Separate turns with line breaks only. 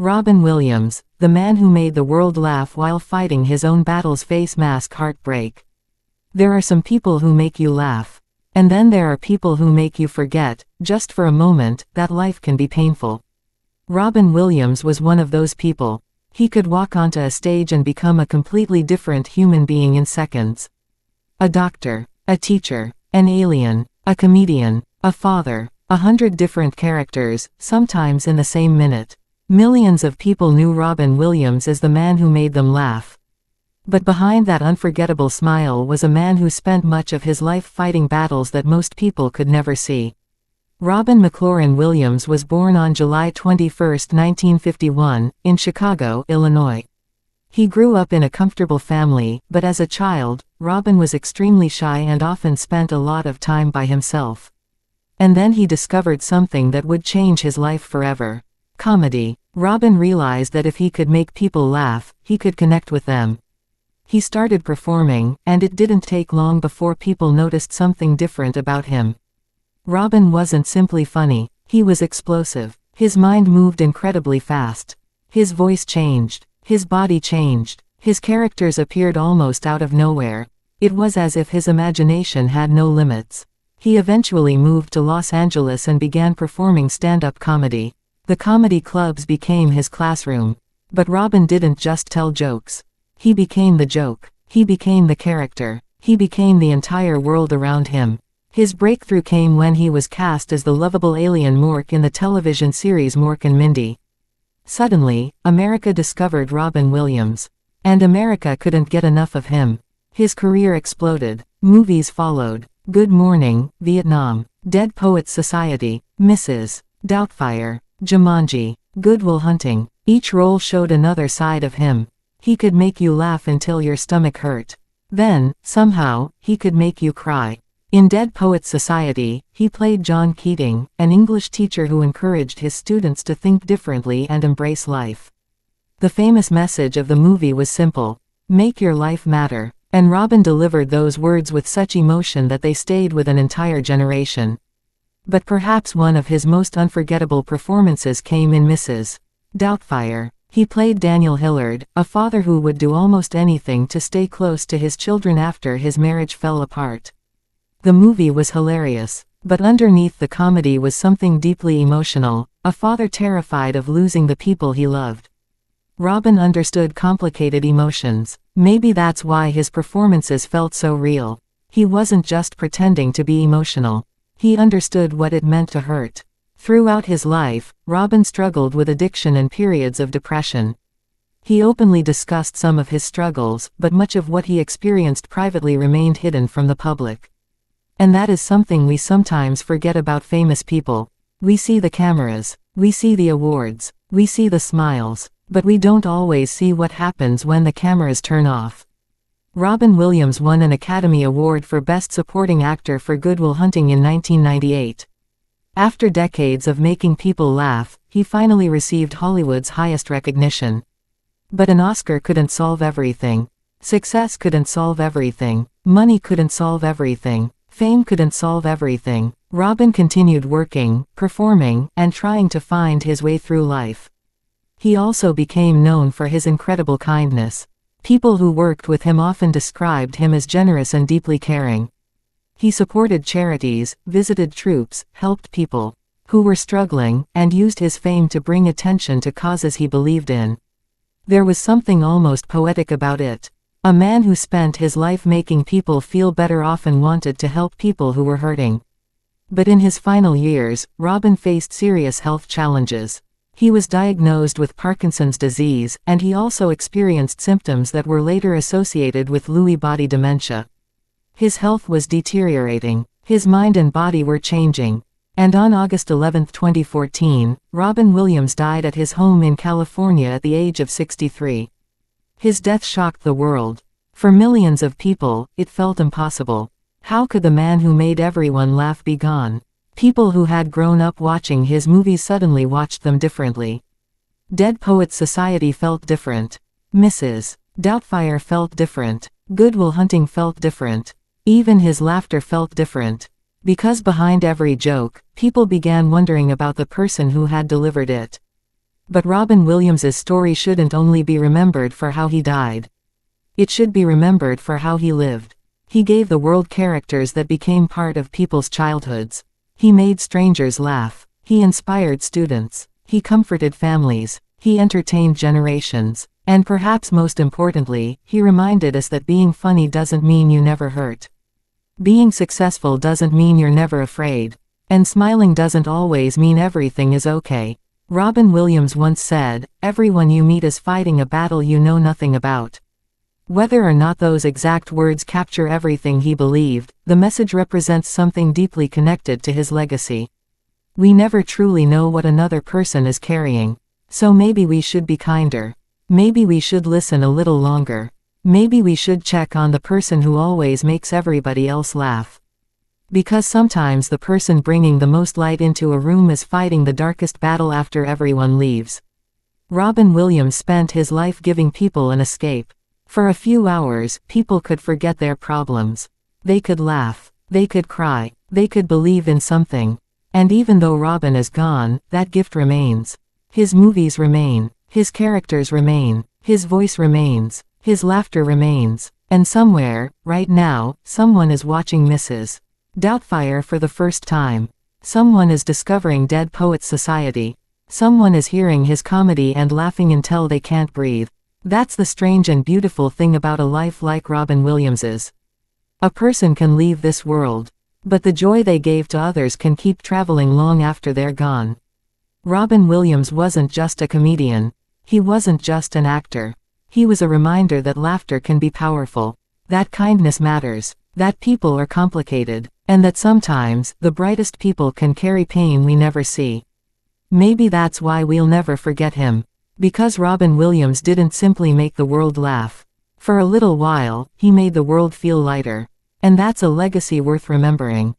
Robin Williams, the man who made the world laugh while fighting his own battles, face mask heartbreak. There are some people who make you laugh. And then there are people who make you forget, just for a moment, that life can be painful. Robin Williams was one of those people. He could walk onto a stage and become a completely different human being in seconds. A doctor, a teacher, an alien, a comedian, a father, 100 different characters, sometimes in the same minute. Millions of people knew Robin Williams as the man who made them laugh. But behind that unforgettable smile was a man who spent much of his life fighting battles that most people could never see. Robin McLaurin Williams was born on July 21, 1951, in Chicago, Illinois. He grew up in a comfortable family, but as a child, Robin was extremely shy and often spent a lot of time by himself. And then he discovered something that would change his life forever. Comedy. Robin realized that if he could make people laugh, he could connect with them. He started performing, and it didn't take long before people noticed something different about him. Robin wasn't simply funny, he was explosive. His mind moved incredibly fast. His voice changed. His body changed. His characters appeared almost out of nowhere. It was as if his imagination had no limits. He eventually moved to Los Angeles and began performing stand-up comedy. The comedy clubs became his classroom. But Robin didn't just tell jokes. He became the joke. He became the character. He became the entire world around him. His breakthrough came when he was cast as the lovable alien Mork in the television series Mork and Mindy. Suddenly, America discovered Robin Williams. And America couldn't get enough of him. His career exploded. Movies followed. Good Morning, Vietnam, Dead Poets Society, Mrs. Doubtfire, Jumanji, Good Will Hunting. Each role showed another side of him. He could make you laugh until your stomach hurt. Then, somehow, he could make you cry. In Dead Poets Society, he played John Keating, an English teacher who encouraged his students to think differently and embrace life. The famous message of the movie was simple: make your life matter. And Robin delivered those words with such emotion that they stayed with an entire generation. But perhaps one of his most unforgettable performances came in Mrs. Doubtfire. He played Daniel Hillard, a father who would do almost anything to stay close to his children after his marriage fell apart. The movie was hilarious, but underneath the comedy was something deeply emotional, a father terrified of losing the people he loved. Robin understood complicated emotions. Maybe that's why his performances felt so real. He wasn't just pretending to be emotional. He understood what it meant to hurt. Throughout his life, Robin struggled with addiction and periods of depression. He openly discussed some of his struggles, but much of what he experienced privately remained hidden from the public. And that is something we sometimes forget about famous people. We see the cameras, we see the awards, we see the smiles, but we don't always see what happens when the cameras turn off. Robin Williams won an Academy Award for Best Supporting Actor for Good Will Hunting in 1998. After decades of making people laugh, he finally received Hollywood's highest recognition. But an Oscar couldn't solve everything. Success couldn't solve everything. Money couldn't solve everything. Fame couldn't solve everything. Robin continued working, performing, and trying to find his way through life. He also became known for his incredible kindness. People who worked with him often described him as generous and deeply caring. He supported charities, visited troops, helped people who were struggling, and used his fame to bring attention to causes he believed in. There was something almost poetic about it. A man who spent his life making people feel better often wanted to help people who were hurting. But in his final years, Robin faced serious health challenges. He was diagnosed with Parkinson's disease, and he also experienced symptoms that were later associated with Lewy body dementia. His health was deteriorating. His mind and body were changing. And on August 11, 2014, Robin Williams died at his home in California at the age of 63. His death shocked the world. For millions of people, it felt impossible. How could the man who made everyone laugh be gone? People who had grown up watching his movies suddenly watched them differently. Dead Poets Society felt different. Mrs. Doubtfire felt different. Good Will Hunting felt different. Even his laughter felt different. Because behind every joke, people began wondering about the person who had delivered it. But Robin Williams's story shouldn't only be remembered for how he died. It should be remembered for how he lived. He gave the world characters that became part of people's childhoods. He made strangers laugh. He inspired students. He comforted families. He entertained generations. And perhaps most importantly, he reminded us that being funny doesn't mean you never hurt. Being successful doesn't mean you're never afraid. And smiling doesn't always mean everything is okay. Robin Williams once said, "Everyone you meet is fighting a battle you know nothing about." Whether or not those exact words capture everything he believed, the message represents something deeply connected to his legacy. We never truly know what another person is carrying. So maybe we should be kinder. Maybe we should listen a little longer. Maybe we should check on the person who always makes everybody else laugh. Because sometimes the person bringing the most light into a room is fighting the darkest battle after everyone leaves. Robin Williams spent his life giving people an escape. For a few hours, people could forget their problems. They could laugh. They could cry. They could believe in something. And even though Robin is gone, that gift remains. His movies remain. His characters remain. His voice remains. His laughter remains. And somewhere, right now, someone is watching Mrs. Doubtfire for the first time. Someone is discovering Dead Poets Society. Someone is hearing his comedy and laughing until they can't breathe. That's the strange and beautiful thing about a life like Robin Williams's. A person can leave this world, but the joy they gave to others can keep traveling long after they're gone. Robin Williams wasn't just a comedian. He wasn't just an actor. He was a reminder that laughter can be powerful, that kindness matters, that people are complicated, and that sometimes, the brightest people can carry pain we never see. Maybe that's why we'll never forget him. Because Robin Williams didn't simply make the world laugh. For a little while, he made the world feel lighter. And that's a legacy worth remembering.